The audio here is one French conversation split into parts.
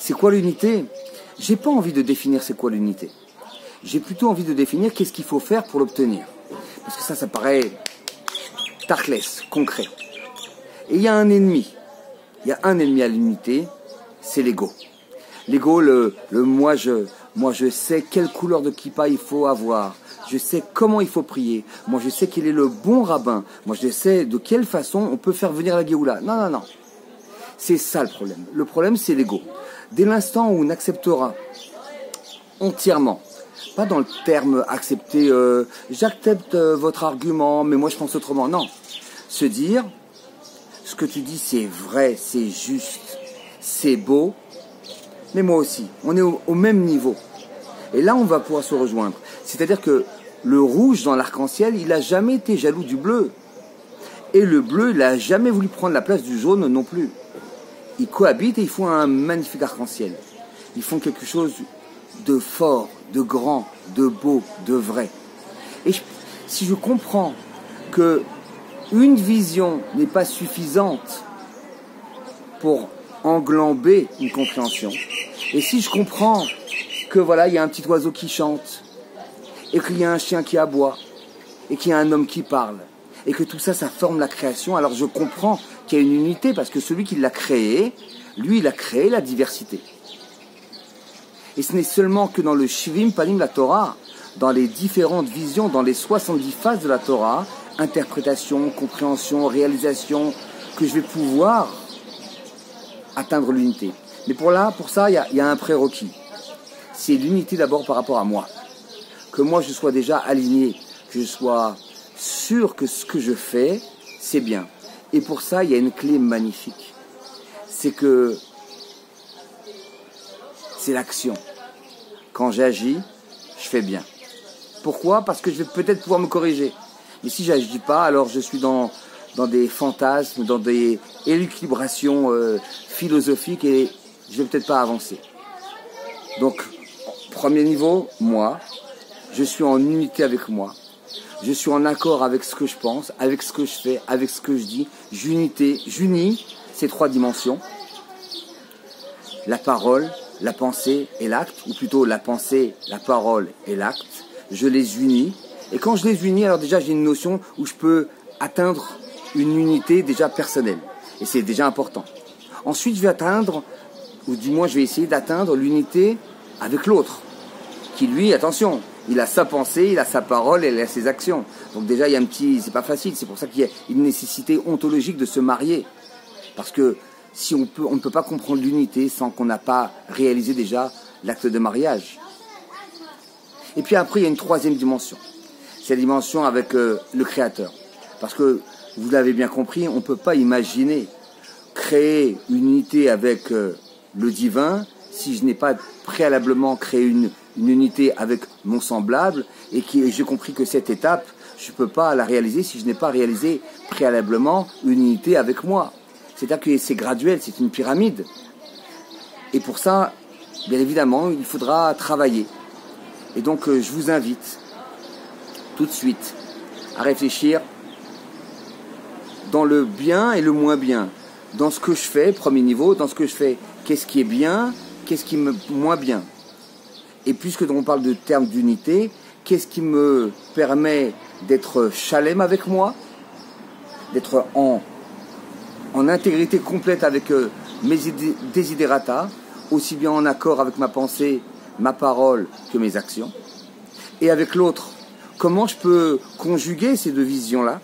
C'est quoi l'unité? J'ai pas envie de définir c'est quoi l'unité. J'ai plutôt envie de définir qu'est-ce qu'il faut faire pour l'obtenir. Parce que ça paraît tarclès, concret. Et il y a un ennemi. Il y a un ennemi à l'unité, c'est l'ego. L'ego, moi je sais quelle couleur de kippa il faut avoir. Je sais comment il faut prier. Moi je sais quel est le bon rabbin. Moi je sais de quelle façon on peut faire venir la Géoula. Non, non, non. C'est ça le problème. Le problème c'est l'ego. Dès l'instant où on acceptera entièrement, pas dans le terme accepter, j'accepte votre argument, mais moi je pense autrement. Non. Se dire, ce que tu dis c'est vrai, c'est juste, c'est beau, mais moi aussi. On est au même niveau. Et là on va pouvoir se rejoindre. C'est-à-dire que le rouge dans l'arc-en-ciel, il n'a jamais été jaloux du bleu. Et le bleu, il n'a jamais voulu prendre la place du jaune non plus. Ils cohabitent et ils font un magnifique arc-en-ciel. Ils font quelque chose de fort, de grand, de beau, de vrai. Et si je comprends que une vision n'est pas suffisante pour englamber une compréhension, et si je comprends que voilà, il y a un petit oiseau qui chante, et qu'il y a un chien qui aboie, et qu'il y a un homme qui parle, et que tout ça, ça forme la création, alors je comprends qu'il y a une unité, parce que celui qui l'a créé, lui, il a créé la diversité. Et ce n'est seulement que dans le Shivim Panim la Torah, dans les différentes visions, dans les 70 phases de la Torah, interprétation, compréhension, réalisation, que je vais pouvoir atteindre l'unité. Mais pour ça, il y a un prérequis. C'est l'unité d'abord par rapport à moi. Que moi, je sois déjà aligné, que je sois sûr que ce que je fais, c'est bien. Et pour ça, il y a une clé magnifique. C'est que c'est l'action. Quand j'agis, je fais bien. Pourquoi? Parce que je vais peut-être pouvoir me corriger. Mais si je n'agis pas, alors je suis dans des fantasmes, dans des élucubrations philosophiques et je ne vais peut-être pas avancer. Donc, premier niveau, moi, je suis en unité avec moi. Je suis en accord avec ce que je pense, avec ce que je fais, avec ce que je dis. J'unis ces trois dimensions. La parole, la pensée et l'acte, ou plutôt la pensée, la parole et l'acte. Je les unis. Et quand je les unis, alors déjà j'ai une notion où je peux atteindre une unité déjà personnelle. Et c'est déjà important. Ensuite, je vais atteindre, ou du moins je vais essayer d'atteindre l'unité avec l'autre. Qui lui, attention, il a sa pensée, il a sa parole, il a ses actions. Donc déjà, il y a c'est pas facile. C'est pour ça qu'il y a une nécessité ontologique de se marier. Parce que si on ne peut pas comprendre l'unité sans qu'on n'a pas réalisé déjà l'acte de mariage. Et puis après, il y a une troisième dimension. C'est la dimension avec le Créateur. Parce que, vous l'avez bien compris, on ne peut pas imaginer créer une unité avec le divin si je n'ai pas préalablement créé une unité avec mon semblable et j'ai compris que cette étape, je ne peux pas la réaliser si je n'ai pas réalisé préalablement une unité avec moi. C'est-à-dire que c'est graduel, c'est une pyramide. Et pour ça, bien évidemment, il faudra travailler. Et donc, je vous invite tout de suite à réfléchir dans le bien et le moins bien. Dans ce que je fais, premier niveau, dans ce que je fais, qu'est-ce qui est bien, qu'est-ce qui me moins bien. Et puisque on parle de termes d'unité, qu'est-ce qui me permet d'être chalem avec moi, d'être en intégrité complète avec mes desiderata, aussi bien en accord avec ma pensée, ma parole que mes actions. Et avec l'autre, comment je peux conjuguer ces deux visions-là?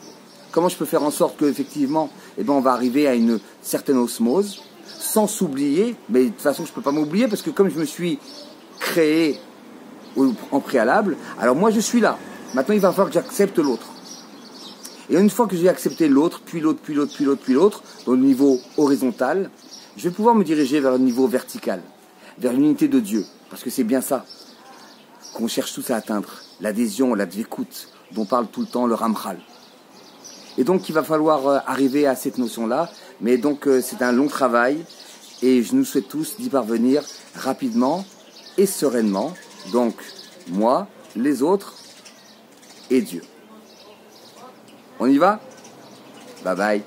Comment je peux faire en sorte qu'effectivement, on va arriver à une certaine osmose, sans s'oublier, mais de toute façon, je ne peux pas m'oublier, parce que comme je me suis créé en préalable, alors moi, je suis là. Maintenant, il va falloir que j'accepte l'autre. Et une fois que j'ai accepté l'autre, puis l'autre, puis l'autre, puis l'autre, puis l'autre, au niveau horizontal, je vais pouvoir me diriger vers le niveau vertical, vers l'unité de Dieu. Parce que c'est bien ça qu'on cherche tous à atteindre, l'adhésion, la dvékout, dont parle tout le temps le Ramchal. Et donc il va falloir arriver à cette notion-là, mais donc c'est un long travail, et je nous souhaite tous d'y parvenir rapidement et sereinement, donc moi, les autres et Dieu. On y va? Bye bye.